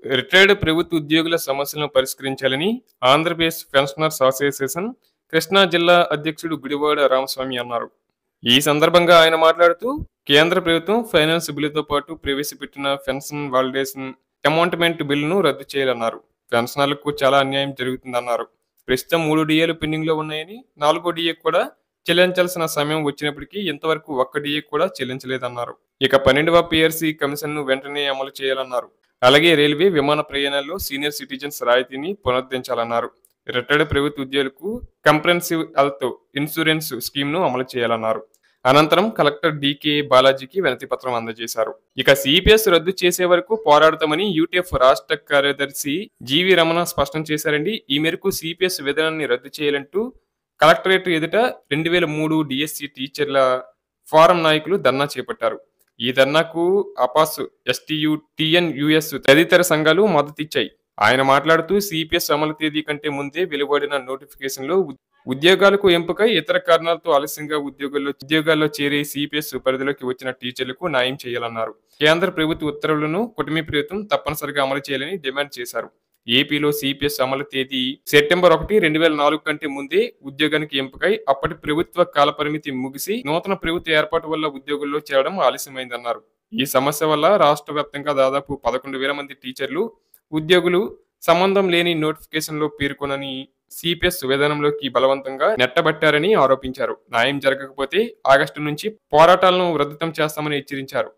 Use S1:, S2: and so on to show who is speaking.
S1: Retired ప్రభుత్వ ఉద్యోగుల సమస్యలను పరిష్కరించాలని ఆంధ్రప్రదేశ్ పెన్షనర్స్ అసోసియేషన్ కృష్ణా జిల్లా అధ్యక్షుడు గుడివాడ రామస్వామి అన్నారు. ఈ సందర్భంగా ఆయన మాట్లాడుతూ కేంద్ర ప్రభుత్వం ఫైనాన్స్ బిల్లుతో పాటు ప్రవేశపెట్టిన పెన్షన్ వాలిడేషన్ అమౌంట్మెంట్ బిల్లును రద్దు చేయాలన్నారు. పెన్షనర్లకు చాలా అన్యాయం జరుగుతుందన్నారు. ప్రస్తుతం 3 డిఏలు పెండింగ్ లో ఉన్నాయని, 4వ డిఏ కూడా చెల్లించాల్సిన సమయం వచ్చినప్పటికీ ఇంతవరకు ఒక్క డిఏ కూడా చెల్లించలేదన్నారు. ఇక 12వ పిఆర్సీ కమిషన్ ను వెంటనే అమలు చేయాలన్నారు. అలాగే రైల్వే, విమాన ప్రయాణాల్లో సీనియర్ సిటిజన్స్ రాయితీని పునరుద్ధరించాలన్నారు. రిటైర్డ్ ప్రభుత్వ ఉద్యోగులకు కంప్రెహెన్సివ్ హెల్త్ ఇన్సూరెన్స్ స్కీమ్ ను అమలు చేయాలన్నారు. అనంతరం కలెక్టర్ డికే బాలాజీకి వినతి పత్రం అందజేశారు. ఇక సిపిఎస్ రద్దు చేసే వరకు పోరాడతామని యూటీఎఫ్ రాష్ట్ర కార్యదర్శి జీవి రమణ స్పష్టం చేశారండి. ఈ మేరకు సిపిఎస్ విధానాన్ని రద్దు చేయాలంటూ కలెక్టరేట్ ఎదుట 2003 డిఎస్సి టీచర్ల ఫారం నాయకులు ధర్నా చేపట్టారు. ఈ ధర్నాకు అపాస్, ఎస్టీయు, టిఎన్యుఎస్ తదితర సంఘాలు మద్దతిచ్చాయి. ఆయన మాట్లాడుతూ సిపిఎస్ అమలు తేదీ కంటే ముందే వెలువడిన నోటిఫికేషన్లో ఉద్యోగాలకు ఎంపికై ఇతర కారణాలతో ఆలస్యంగా ఉద్యోగాల్లో చేరి సిపిఎస్ పరిధిలోకి వచ్చిన టీచర్లకు న్యాయం చేయాలన్నారు. కేంద్ర ప్రభుత్వ ఉత్తర్వులను కూటమి ప్రభుత్వం తప్పనిసరిగా అమలు చేయాలని డిమాండ్ చేశారు. ఏపీలో సిపిఎస్ అమలు తేదీ సెప్టెంబర్ 1, 2004 కంటే ముందే ఉద్యోగానికి ఎంపికై అప్పటి ప్రభుత్వ కాలపరిమితి ముగిసి నూతన ప్రభుత్వ ఏర్పాటు వల్ల ఉద్యోగుల్లో చేరడం ఆలస్యమైందన్నారు. ఈ సమస్య వల్ల రాష్ట్ర వ్యాప్తంగా దాదాపు 11,000 మంది టీచర్లు, ఉద్యోగులు సంబంధం లేని నోటిఫికేషన్లో పేర్కొనని సిపిఎస్ విధానంలోకి బలవంతంగా నెట్టబట్టారని ఆరోపించారు. న్యాయం జరగకపోతే ఆగస్టు నుంచి పోరాటాలను ఉధృతం చేస్తామని హెచ్చరించారు.